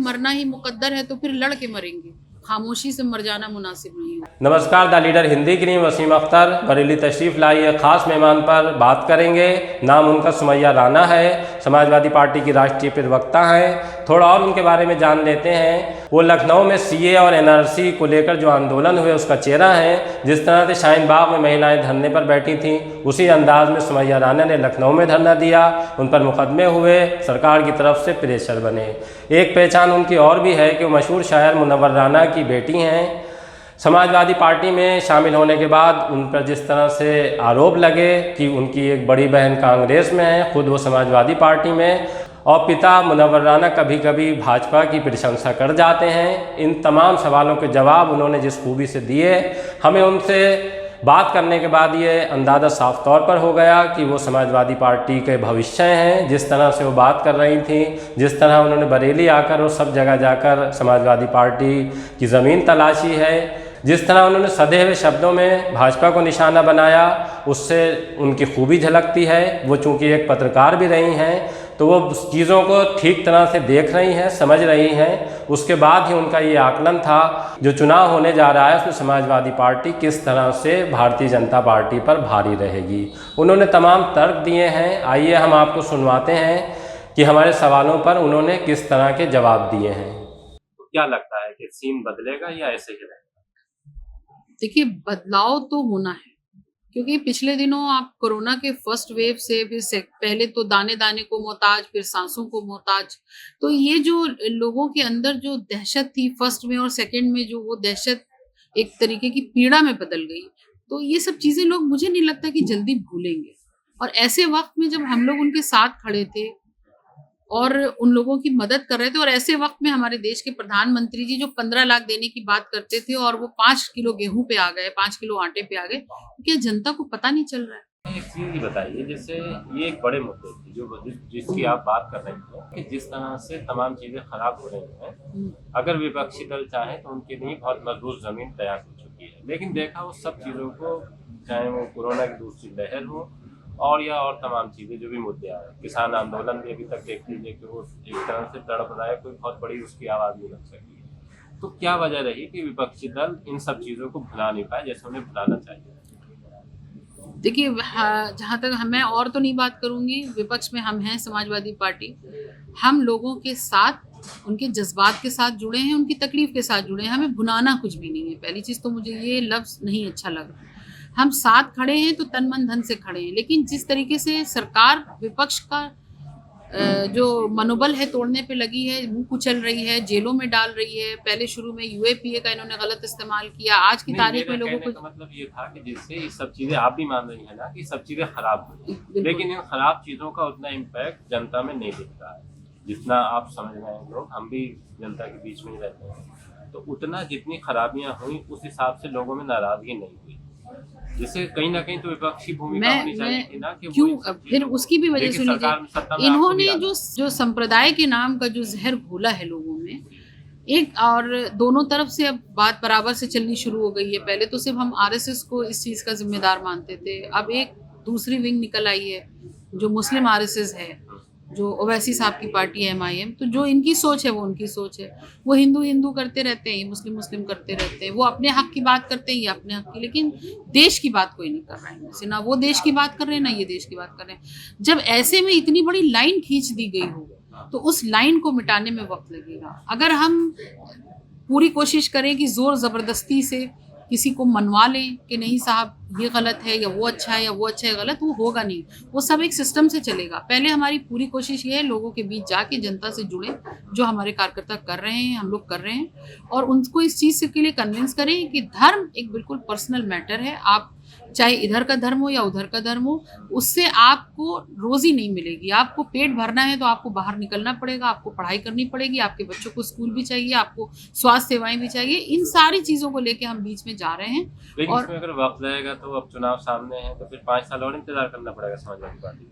मरना ही मुकद्दर है तो फिर लड़ के मरेंगे, खामोशी से मर जाना मुनासिब नहीं है। नमस्कार, द लीडर हिंदी की टीम वसीम अख्तर बरेली तशरीफ़ लाई है। ख़ास मेहमान पर बात करेंगे। नाम उनका सुमैया राना है, समाजवादी पार्टी की राष्ट्रीय प्रवक्ता हैं। थोड़ा और उनके बारे में जान लेते हैं। वो लखनऊ में सीए और एनआरसी को लेकर जो आंदोलन हुए उसका चेहरा है। जिस तरह से शाहीन बाग में महिलाएं धरने पर बैठी थीं, उसी अंदाज में सुमैया राना ने लखनऊ में धरना दिया। उन पर मुकदमे हुए, सरकार की तरफ से प्रेशर बने। एक पहचान उनकी और भी है कि वो मशहूर शायर मुनव्वर राना की बेटी हैं। समाजवादी पार्टी में शामिल होने के बाद उन पर जिस तरह से आरोप लगे कि उनकी एक बड़ी बहन कांग्रेस में है, खुद वो समाजवादी पार्टी में, और पिता मुनव्वर राना कभी कभी भाजपा की प्रशंसा कर जाते हैं। इन तमाम सवालों के जवाब उन्होंने जिस खूबी से दिए, हमें उनसे बात करने के बाद ये अंदाज़ा साफ तौर पर हो गया कि वो समाजवादी पार्टी के भविष्य हैं। जिस तरह से वो बात कर रही थी, जिस तरह उन्होंने बरेली आकर और सब जगह जाकर समाजवादी पार्टी की ज़मीन तलाशी है, जिस तरह उन्होंने सधे हुए शब्दों में भाजपा को निशाना बनाया, उससे उनकी खूबी झलकती है। वो चूँकि एक पत्रकार भी रही हैं, तो वो चीज़ों को ठीक तरह से देख रही हैं, समझ रही हैं। उसके बाद ही उनका ये आकलन था जो चुनाव होने जा रहा है उसमें समाजवादी पार्टी किस तरह से भारतीय जनता पार्टी पर भारी रहेगी। उन्होंने तमाम तर्क दिए हैं। आइए हम आपको सुनवाते हैं कि हमारे सवालों पर उन्होंने किस तरह के जवाब दिए हैं। तो क्या लगता है कि सीन बदलेगा या ऐसे ही रहेगा? देखिए, बदलाव तो होना है, क्योंकि पिछले दिनों आप कोरोना के फर्स्ट वेव से फिर पहले तो दाने दाने को मोहताज, फिर सांसों को मोहताज, तो ये जो लोगों के अंदर जो दहशत थी फर्स्ट में और सेकंड में, जो वो दहशत एक तरीके की पीड़ा में बदल गई। तो ये सब चीजें लोग, मुझे नहीं लगता कि जल्दी भूलेंगे। और ऐसे वक्त में जब हम लोग उनके साथ खड़े थे और उन लोगों की मदद कर रहे थे, और ऐसे वक्त में हमारे देश के प्रधानमंत्री जी जो 15 लाख देने की बात करते थे और वो 5 किलो गेहूं पे आ गए, 5 किलो आटे पे आ गए, क्या जनता को पता नहीं चल रहा है? एक चीज़ बताइए, जैसे ये एक बड़े मुद्दे थी जिसकी आप बात कर रहे हैं कि जिस तरह से तमाम चीज़ें खराब हो रही हैं, अगर विपक्षी दल चाहे तो उनके लिए बहुत मजबूत ज़मीन तैयार हो चुकी है। लेकिन देखा वो सब चीज़ों को, चाहे वो कोरोना की दूसरी लहर हो और या और तमाम चीज़ें जो भी मुद्दे आ रहे हैं, किसान आंदोलन भी अभी तक देख लीजिए कि वो एक तरह से तड़प रहा है, कोई बहुत बड़ी उसकी आवाज़ नहीं लग सकी है। तो क्या वजह रही कि विपक्षी दल इन सब चीज़ों को भुला नहीं पाए जैसे उन्हें भुलाना चाहिए? देखिए, जहां तक मैं और तो नहीं बात करूंगी, विपक्ष में हम हैं समाजवादी पार्टी। हम लोगों के साथ, उनके जज्बात के साथ जुड़े हैं, उनकी तकलीफ के साथ जुड़े हैं। हमें भुनाना कुछ भी नहीं है। पहली चीज तो मुझे ये लफ्ज नहीं अच्छा लगा। हम साथ खड़े हैं तो तन मन धन से खड़े हैं, लेकिन जिस तरीके से सरकार विपक्ष का जो मनोबल है तोड़ने पे लगी है, मुंह कुचल रही है, जेलों में डाल रही है। पहले शुरू में यूएपीए का इन्होंने गलत इस्तेमाल किया। आज की तारीख में लोगों को मतलब ये था कि जिससे ये सब चीजें, आप भी मान रही है ना कि सब चीजें खराब हुई, लेकिन इन खराब चीजों का उतना इम्पैक्ट जनता में नहीं दिख रहा है जितना आप समझ रहे हैं। लोग, हम भी जनता के बीच में ही रहते हैं, तो उतना जितनी खराबियां हुई उस हिसाब से लोगों में नाराजगी नहीं हुई। जिससे कहीं ना कहीं तो विपक्षी भूमिका होनी चाहिए थी ना कि क्यों फिर उसकी भी वजह सुन लीजिए। इन्होंने जो संप्रदाय के नाम का जो जहर घोला है लोगों में, एक और दोनों तरफ से अब बात बराबर से चलनी शुरू हो गई है। पहले तो सिर्फ हम आरएसएस को इस चीज का जिम्मेदार मानते थे, अब एक दूसरी विंग निकल आई है जो मुस्लिम आरएसएस है, जो ओवैसी साहब की पार्टी है एमआईएम। तो जो इनकी सोच है वो उनकी सोच है। वो हिंदू हिंदू करते रहते हैं, मुस्लिम मुस्लिम करते रहते हैं। वो अपने हक की बात करते हैं, ये अपने हक की, लेकिन देश की बात कोई नहीं कर रहा है इनमें से। ना वो देश की बात कर रहे हैं, ना ये देश की बात कर रहे हैं। जब ऐसे में इतनी बड़ी लाइन खींच दी गई हो तो उस लाइन को मिटाने में वक्त लगेगा। अगर हम पूरी कोशिश करें कि जोर जबरदस्ती से किसी को मनवा लें कि नहीं साहब ये गलत है या वो अच्छा है या वो अच्छा है गलत, वो होगा नहीं। वो सब एक सिस्टम से चलेगा। पहले हमारी पूरी कोशिश ये है लोगों के बीच जाके जनता से जुड़े, जो हमारे कार्यकर्ता कर रहे हैं, हम लोग कर रहे हैं, और उनको इस चीज़ के लिए कन्विंस करें कि धर्म एक बिल्कुल पर्सनल मैटर है। आप चाहे इधर का धर्म हो या उधर का धर्म हो, उससे आपको रोजी नहीं मिलेगी। आपको पेट भरना है तो आपको बाहर निकलना पड़ेगा, आपको पढ़ाई करनी पड़ेगी, आपके बच्चों को स्कूल भी चाहिए, आपको स्वास्थ्य सेवाएं भी चाहिए। इन सारी चीज़ों को लेके हम बीच में जा रहे हैं। लेकिन और इसमें अगर वक्त रहेगा तो अब चुनाव सामने है तो फिर 5 साल और इंतजार करना पड़ेगा समाजवादी पार्टी।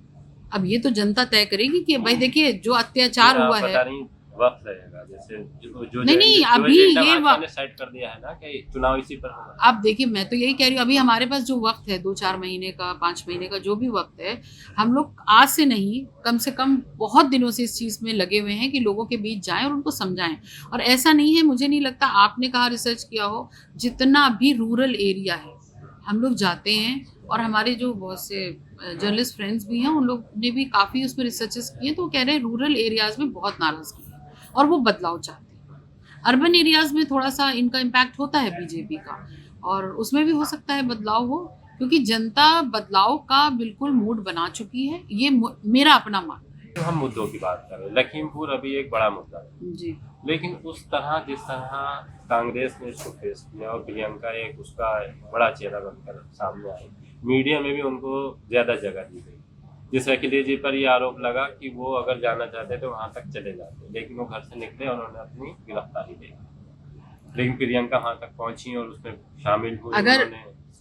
अब ये तो जनता तय करेगी कि भाई देखिए जो अत्याचार हुआ है। वक्त रहेगा, जैसे जो नहीं, अभी एजेंडा ये भाजपा ने सेट कर दिया है ना कि चुनाव इसी पर होगा। अब देखिए, मैं तो यही कह रही हूँ, अभी हमारे पास जो वक्त है 2-4 महीने का, 5 महीने का, जो भी वक्त है, हम लोग आज से नहीं, कम से कम बहुत दिनों से इस चीज़ में लगे हुए हैं कि लोगों के बीच जाएं और उनको समझाएं। और ऐसा नहीं है, मुझे नहीं लगता आपने कहा रिसर्च किया हो, जितना भी रूरल एरिया है हम लोग जाते हैं, और हमारे जो बहुत से जर्नलिस्ट फ्रेंड्स भी हैं, उन लोग ने भी काफ़ी उस पर रिसर्चेस किए, तो वो कह रहे हैं रूरल एरियाज़ में बहुत नाराज़गी है और वो बदलाव चाहते हैं। अर्बन एरियाज़ में थोड़ा सा इनका इम्पैक्ट होता है बीजेपी का, और उसमें भी हो सकता है बदलाव हो, क्योंकि जनता बदलाव का बिल्कुल मूड बना चुकी है। ये मेरा अपना मानना है। तो हम मुद्दों की बात कर रहे हैं, लखीमपुर अभी एक बड़ा मुद्दा है जी। लेकिन उस तरह जिस तरह कांग्रेस ने इसको फेस किया और प्रियंका एक उसका बड़ा चेहरा बनकर सामने आई, मीडिया में भी उनको ज़्यादा जगह दी गई। जैसे अखिलेश जी पर ये आरोप लगा कि वो अगर जाना चाहते तो वहाँ तक चले जाते, लेकिन वो घर से निकले और उन्होंने अपनी गिरफ्तारी दी। लेकिन प्रियंका वहाँ तक पहुँची और उसमें शामिल हुई। अगर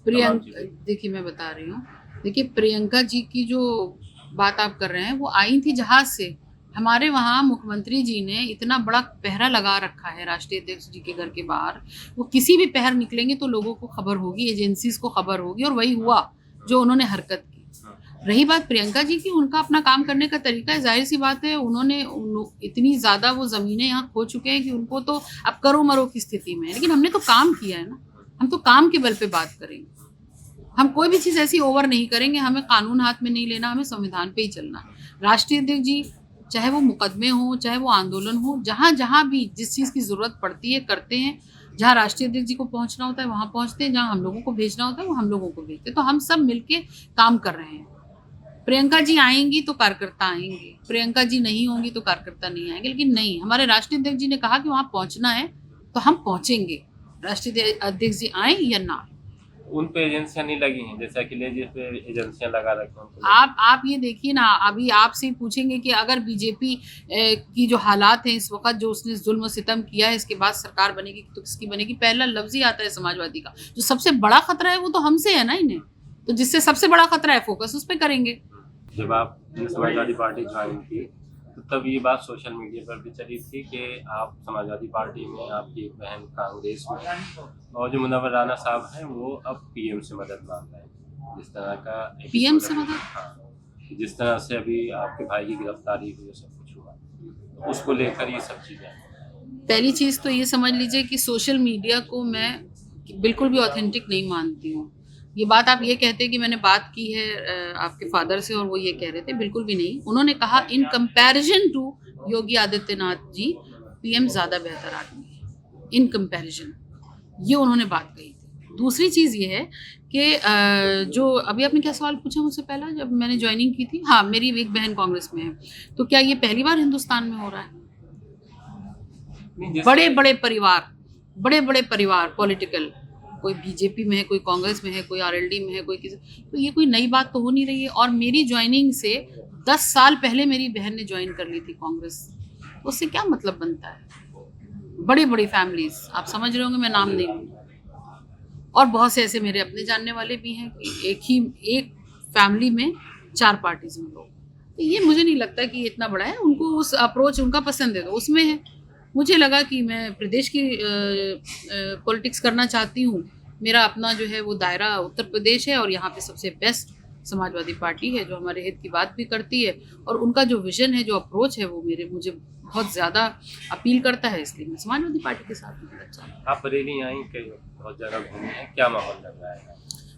प्रियंका, देखिए मैं बता रही हूँ, देखिए प्रियंका जी की जो बात आप कर रहे हैं, वो आई थी जहाज से। हमारे वहाँ मुख्यमंत्री जी ने इतना बड़ा पहरा लगा रखा है राष्ट्रीय अध्यक्ष जी के घर के बाहर, वो किसी भी पहर निकलेंगे तो लोगों को खबर होगी, एजेंसीज को खबर होगी, और वही हुआ जो उन्होंने हरकत की। रही बात प्रियंका जी की, उनका अपना काम करने का तरीका है, जाहिर सी बात है, उन्होंने इतनी ज़्यादा वो ज़मीनें यहाँ खो चुके हैं कि उनको तो अब करो मरो की स्थिति में है। लेकिन हमने तो काम किया है ना, हम तो काम के बल पे बात करेंगे। हम कोई भी चीज़ ऐसी ओवर नहीं करेंगे, हमें कानून हाथ में नहीं लेना, हमें संविधान पे ही चलना है। राष्ट्रीय अध्यक्ष जी, चाहे वो मुकदमे हो, चाहे वो आंदोलन हो, जहाँ जहाँ भी जिस चीज़ की ज़रूरत पड़ती है करते हैं। जहाँ राष्ट्रीय अध्यक्ष जी को पहुँचना होता है वहाँ पहुँचते हैं, जहाँ हम लोगों को भेजना होता है वो हम लोगों को भेजते हैं। तो हम सब मिलके काम कर रहे हैं। प्रियंका जी आएंगी तो कार्यकर्ता आएंगे, प्रियंका जी नहीं होंगी तो कार्यकर्ता नहीं आएंगे। लेकिन नहीं, हमारे राष्ट्रीय अध्यक्ष जी ने कहा कि वहाँ पहुँचना है तो हम पहुँचेंगे, राष्ट्रीय अध्यक्ष जी आए या ना। उन पे एजेंसियां नहीं लगी हैं, जैसे अखिलेश जी पे एजेंसियां लगा रखी हैं। आप ये देखिए ना, अभी आपसे ही पूछेंगे कि अगर बीजेपी की जो हालात हैं इस वक्त, जो उसने जुल्म सितम किया है, इसके बाद सरकार बनेगी तो किसकी बनेगी, पहला लफ्ज ही आता है समाजवादी का। जो सबसे बड़ा खतरा है वो तो हमसे है ना इन्हें, तो जिससे सबसे बड़ा खतरा है फोकस उस पर करेंगे। जब आपने समाजवादी पार्टी ज्वाइन की तो तब ये बात सोशल मीडिया पर भी चली थी कि आप समाजवादी पार्टी में, आपकी एक बहन कांग्रेस में, और जो मुनव्वर राना साहब हैं वो अब पीएम से मदद मांग रहे हैं। जिस तरह का पीएम से मदद, हाँ, जिस तरह से अभी आपके भाई की गिरफ्तारी हुई, सब कुछ हुआ, तो उसको लेकर ये सब चीज़ें। पहली चीज़ तो ये समझ लीजिए कि सोशल मीडिया को मैं बिल्कुल भी ऑथेंटिक नहीं मानती हूँ। ये बात आप ये कहते हैं कि मैंने बात की है आपके फादर से और वो ये कह रहे थे, बिल्कुल भी नहीं। उन्होंने कहा in comparison to Yogi Adityanath ji PM ज़्यादा बेहतर आदमी है, इन कंपैरिजन, ये उन्होंने बात कही थी। दूसरी चीज़ ये है कि जो अभी आपने क्या सवाल पूछा मुझसे पहला, जब मैंने ज्वाइनिंग की थी, हाँ मेरी एक बहन कांग्रेस में है, तो क्या ये पहली बार हिंदुस्तान में हो रहा है? बड़े बड़े परिवार पॉलिटिकल, कोई बीजेपी में है, कोई कांग्रेस में है, कोई आरएलडी में है, कोई किसी, तो ये कोई नई बात तो हो नहीं रही है। और मेरी ज्वाइनिंग से 10 साल पहले मेरी बहन ने ज्वाइन कर ली थी कांग्रेस, तो उससे क्या मतलब बनता है? बड़ी बड़ी फैमिलीज, आप समझ रहे होंगे, मैं नाम नहीं लूँगी। और बहुत से ऐसे मेरे अपने जानने वाले भी हैं कि एक फैमिली में 4 पार्टीज में लोग, तो ये मुझे नहीं लगता कि इतना बड़ा है। उनको उस अप्रोच उनका पसंद है तो उसमें है। मुझे लगा कि मैं प्रदेश की पॉलिटिक्स करना चाहती हूँ, मेरा अपना जो है वो दायरा उत्तर प्रदेश है, और यहाँ पे सबसे बेस्ट समाजवादी पार्टी है जो हमारे हित की बात भी करती है, और उनका जो विजन है, जो अप्रोच है, वो मुझे बहुत ज़्यादा अपील करता है, इसलिए मैं समाजवादी पार्टी के साथ में अच्छा। आप बरेली आई, कई बहुत जगह घूमी हैं, क्या माहौल लग रहा है?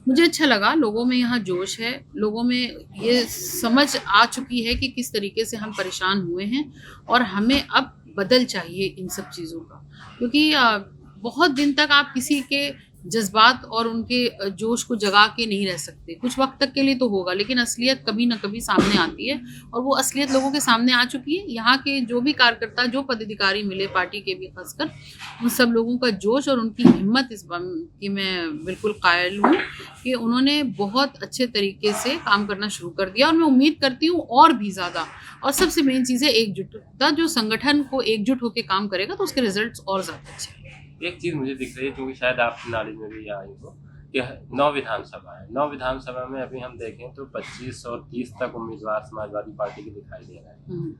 मुझे अच्छा लगा, लोगों में यहाँ जोश है, लोगों में ये समझ आ चुकी है कि किस तरीके से हम परेशान हुए हैं और हमें अब बदल चाहिए इन सब चीज़ों का। क्योंकि बहुत दिन तक आप किसी के जज्बात और उनके जोश को जगा के नहीं रह सकते। कुछ वक्त तक के लिए तो होगा, लेकिन असलियत कभी ना कभी सामने आती है, और वो असलियत लोगों के सामने आ चुकी है। यहाँ के जो भी कार्यकर्ता, जो पदाधिकारी मिले, पार्टी के भी खासकर, उन सब लोगों का जोश और उनकी हिम्मत इस बात की मैं बिल्कुल कायल हूँ कि उन्होंने बहुत अच्छे तरीके से काम करना शुरू कर दिया, और मैं उम्मीद करती हूँ और भी ज़्यादा। और सबसे मेन चीज़ है एकजुटता, जो संगठन को एकजुट होकर काम करेगा तो उसके रिजल्ट्स और ज़्यादा अच्छे। एक चीज़ मुझे दिख रही है, क्योंकि शायद आपकी नॉलेज में भी आई हो, कि 9 विधानसभा है। 9 विधानसभा में अभी हम देखें तो 25 और 30 तक उम्मीदवार समाजवादी पार्टी के दिखाई दे रहे हैं।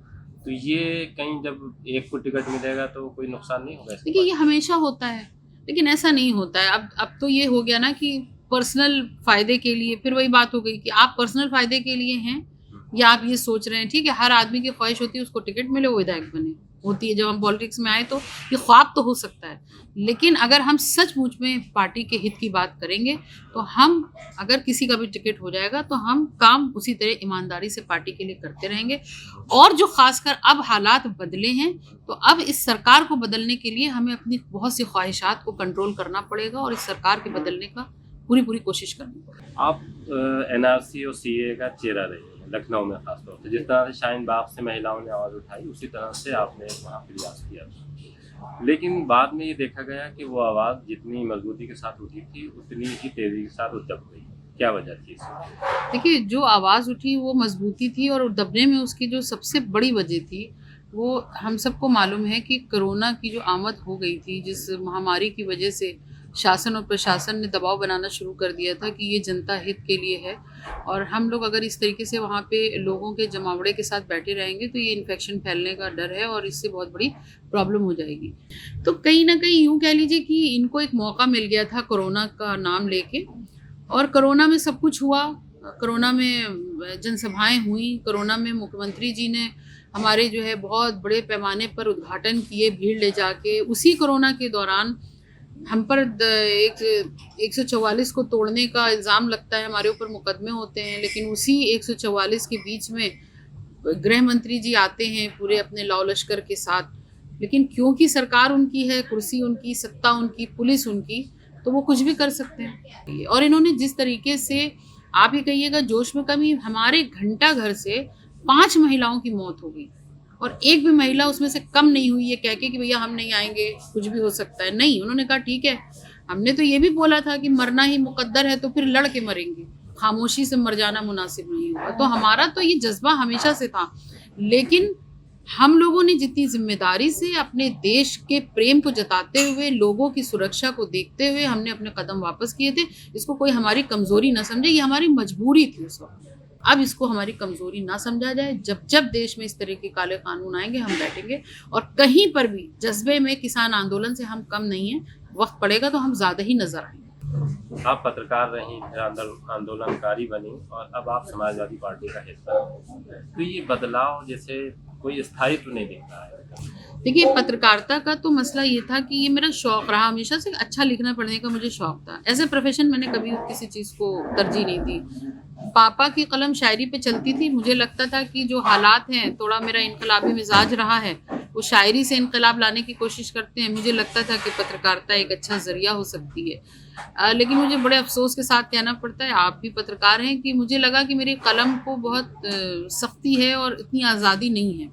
तो ये कहीं जब एक को टिकट मिलेगा तो कोई नुकसान नहीं होगा? देखिए, ये हमेशा होता है, लेकिन ऐसा नहीं होता है। अब तो ये हो गया ना कि पर्सनल फ़ायदे के लिए, फिर वही बात हो गई कि आप पर्सनल फ़ायदे के लिए हैं या आप ये सोच रहे हैं। ठीक है, हर आदमी की ख्वाहिश होती है उसको टिकट मिले, वो विधायक बने, होती है। जब हम पॉलिटिक्स में आए तो ये ख्वाब तो हो सकता है, लेकिन अगर हम सचमुच में पार्टी के हित की बात करेंगे तो हम, अगर किसी का भी टिकट हो जाएगा तो हम काम उसी तरह ईमानदारी से पार्टी के लिए करते रहेंगे। और जो खासकर अब हालात बदले हैं, तो अब इस सरकार को बदलने के लिए हमें अपनी बहुत सी ख्वाहिशात को कंट्रोल करना पड़ेगा और इस सरकार के बदलने का पूरी कोशिश करनी पड़ेगी। आप एनआरसी और सीए का चेहरा रही हैं लखनऊ में, खासतौर से जिस तरह से शाहीन बाग से महिलाओं ने आवाज़ उठाई, उसी तरह से आपने वहाँ प्रयास किया। लेकिन बाद में ये देखा गया कि वो आवाज़ जितनी मजबूती के साथ उठी थी उतनी ही तेज़ी के साथ वो दब गई। क्या वजह थी इसकी? देखिए, जो आवाज़ उठी वो मजबूती थी, और दबने में उसकी जो सबसे बड़ी वजह थी वो हम सबको मालूम है कि कोरोना की जो आमद हो गई थी, जिस महामारी की वजह से शासन और प्रशासन ने दबाव बनाना शुरू कर दिया था कि ये जनता हित के लिए है, और हम लोग अगर इस तरीके से वहाँ पे लोगों के जमावड़े के साथ बैठे रहेंगे तो ये इन्फेक्शन फैलने का डर है और इससे बहुत बड़ी प्रॉब्लम हो जाएगी। तो कहीं ना कहीं यूँ कह लीजिए कि इनको एक मौका मिल गया था कोरोना का नाम लेके, और कोरोना में सब कुछ हुआ। कोरोना में जनसभाएं हुई, कोरोना में मुख्यमंत्री जी ने हमारे जो है बहुत बड़े पैमाने पर उद्घाटन किए भीड़ ले जाके। उसी कोरोना के दौरान हम पर 144 को तोड़ने का इल्ज़ाम लगता है, हमारे ऊपर मुकदमे होते हैं, लेकिन उसी 144 के बीच में गृह मंत्री जी आते हैं पूरे अपने लाव लश्कर के साथ। लेकिन क्योंकि सरकार उनकी है, कुर्सी उनकी, सत्ता उनकी, पुलिस उनकी, तो वो कुछ भी कर सकते हैं। और इन्होंने जिस तरीके से, आप ही कहिएगा जोश में कमी, हमारे घंटा घर से 5 महिलाओं की मौत हो गई और एक भी महिला उसमें से कम नहीं हुई ये कह के कि भैया हम नहीं आएंगे, कुछ भी हो सकता है। नहीं, उन्होंने कहा ठीक है, हमने तो ये भी बोला था कि मरना ही मुकद्दर है तो फिर लड़ के मरेंगे, खामोशी से मर जाना मुनासिब नहीं हुआ। तो हमारा तो ये जज्बा हमेशा से था, लेकिन हम लोगों ने जितनी जिम्मेदारी से अपने देश के प्रेम को जताते हुए, लोगों की सुरक्षा को देखते हुए हमने अपने कदम वापस किए थे। इसको कोई हमारी कमजोरी ना समझे, ये हमारी मजबूरी थी उस वक्त। अब इसको हमारी कमजोरी ना समझा जाए। जब जब देश में इस तरह के काले कानून आएंगे हम बैठेंगे, और कहीं पर भी जज्बे में किसान आंदोलन से हम कम नहीं हैं। वक्त पड़ेगा तो हम ज़्यादा ही नजर आएंगे। आप पत्रकार रहीं, फिर आंदोलनकारी बनी और अब आप समाजवादी पार्टी का हिस्सा हैं। तो ये बदलाव जैसे कोई स्थायित्व नहीं दिख रहा है। देखिए, पत्रकारिता का तो मसला ये था कि ये मेरा शौक रहा हमेशा से, अच्छा लिखना पढ़ने का मुझे शौक था। एज ए प्रोफेशन मैंने कभी किसी चीज़ को तरजीह नहीं दी। पापा की कलम शायरी पे चलती थी, मुझे लगता था कि जो हालात हैं, थोड़ा मेरा इनकलाबी मिजाज रहा है, वो शायरी से इनकलाब लाने की कोशिश करते हैं। मुझे लगता था कि पत्रकारिता एक अच्छा ज़रिया हो सकती है, लेकिन मुझे बड़े अफसोस के साथ कहना पड़ता है, आप भी पत्रकार हैं, कि मुझे लगा कि मेरी कलम को बहुत सख्ती है और इतनी आज़ादी नहीं है।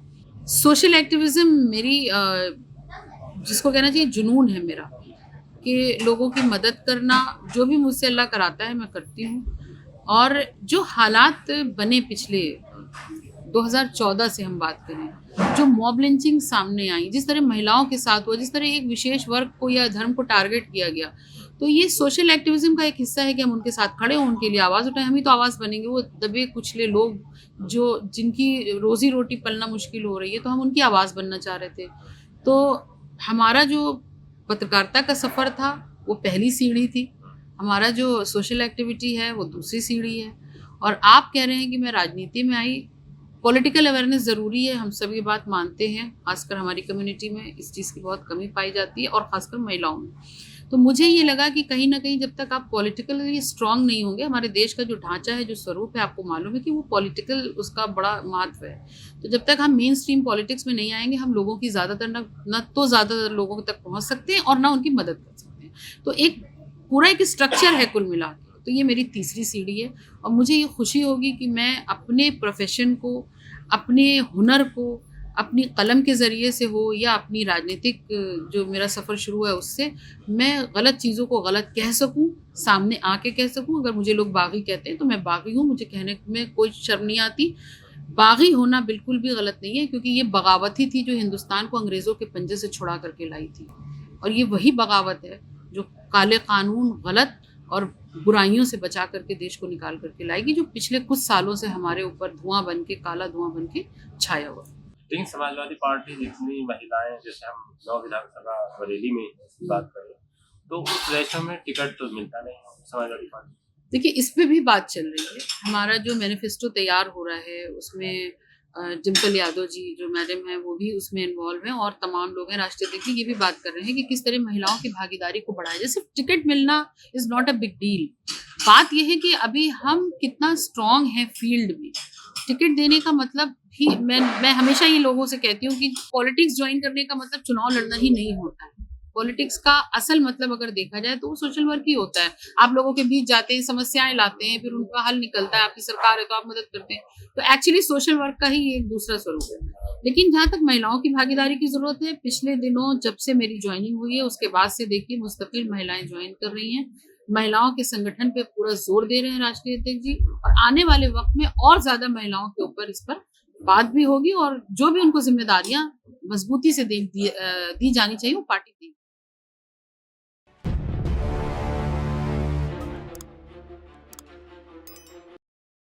सोशल एक्टिविज़म मेरी, जिसको कहना चाहिए जुनून है मेरा, कि लोगों की मदद करना, जो भी मुझसे अल्लाह कराता है मैं करती हूँ। और जो हालात बने पिछले 2014 से हम बात करें, जो मॉब लिंचिंग सामने आई, जिस तरह महिलाओं के साथ हुआ, जिस तरह एक विशेष वर्ग को या धर्म को टारगेट किया गया, तो ये सोशल एक्टिविज्म का एक हिस्सा है कि हम उनके साथ खड़े हों, उनके लिए आवाज़ उठाएं। हम ही तो आवाज़ बनेंगे। वो दबे कुचले लोग जो जिनकी रोज़ी रोटी पलना मुश्किल हो रही है, तो हम उनकी आवाज़ बनना चाह रहे थे। तो हमारा जो पत्रकारिता का सफ़र था वो पहली सीढ़ी थी, हमारा जो सोशल एक्टिविटी है वो दूसरी सीढ़ी है। और आप कह रहे हैं कि मैं राजनीति में आई, पॉलिटिकल अवेयरनेस ज़रूरी है, हम सब ये बात मानते हैं। खासकर हमारी कम्युनिटी में इस चीज़ की बहुत कमी पाई जाती है, और ख़ासकर महिलाओं में। तो मुझे ये लगा कि कहीं ना कहीं जब तक आप पॉलिटिकली स्ट्रांग नहीं होंगे, हमारे देश का जो ढांचा है, जो स्वरूप है, आपको मालूम है कि वो पॉलिटिकल, उसका बड़ा महत्व है। तो जब तक हम मेन स्ट्रीम पॉलिटिक्स में नहीं आएंगे, हम लोगों की ज़्यादातर न तो ज़्यादातर लोगों तक पहुँच सकते हैं और ना उनकी मदद कर सकते हैं। तो एक पूरा एक स्ट्रक्चर है कुल मिला के। तो ये मेरी तीसरी सीढ़ी है, और मुझे ये खुशी होगी कि मैं अपने प्रोफेशन को, अपने हुनर को, अपनी कलम के ज़रिए से हो या अपनी राजनीतिक जो मेरा सफ़र शुरू है उससे, मैं गलत चीज़ों को गलत कह सकूं, सामने आके कह सकूं। अगर मुझे लोग बागी कहते हैं तो मैं बागी हूं, मुझे कहने में कोई शर्म नहीं आती। बागी होना बिल्कुल भी गलत नहीं है, क्योंकि ये बगावत ही थी जो हिंदुस्तान को अंग्रेज़ों के पंजे से छुड़ा करके लाई थी। और ये वही बगावत है जो काले कानून, गलत और बुराइयों से बचा करके देश को निकाल करके लाएगी, जो पिछले कुछ सालों से हमारे ऊपर धुआं बन के, काला धुआं बन के छाया हुआ। लेकिन समाजवादी पार्टी जितनी महिलाएं, जैसे हम 9 विधानसभा बरेली में बात करें, तो उस रेशो में टिकट तो मिलता नहीं है समाजवादी पार्टी। देखिए, इस पे भी बात चल रही है। हमारा जो मैनिफेस्टो तैयार हो रहा है उसमें डिम्पल यादव जी जो मैडम है वो भी उसमें इन्वॉल्व हैं और तमाम लोग हैं, राष्ट्रीय अध्यक्ष ये भी बात कर रहे हैं कि किस तरह महिलाओं की भागीदारी को बढ़ाया जाए। सिर्फ टिकट मिलना is not a big deal. बात यह है कि अभी हम कितना स्ट्रांग हैं फील्ड में। टिकट देने का मतलब भी मैं हमेशा ये लोगों से कहती हूँ कि पॉलिटिक्स ज्वाइन करने का मतलब चुनाव लड़ना ही नहीं होता है। पॉलिटिक्स का असल मतलब अगर देखा जाए तो वो सोशल वर्क ही होता है। आप लोगों के बीच जाते हैं, समस्याएं लाते हैं, फिर उनका हल निकलता है, आपकी सरकार है तो आप मदद करते हैं। तो एक्चुअली सोशल वर्क का ही एक दूसरा स्वरूप है। लेकिन जहाँ तक महिलाओं की भागीदारी की जरूरत है, पिछले दिनों जब से मेरी ज्वाइनिंग हुई है उसके बाद से देखिए मुस्तकिल महिलाएं ज्वाइन कर रही हैं। महिलाओं के संगठन पे पूरा जोर दे रहे हैं राष्ट्रीय अध्यक्ष जी, और आने वाले वक्त में और ज्यादा महिलाओं के ऊपर इस पर बात भी होगी और जो भी उनको जिम्मेदारियां मजबूती से दी जानी चाहिए वो पार्टी देगी।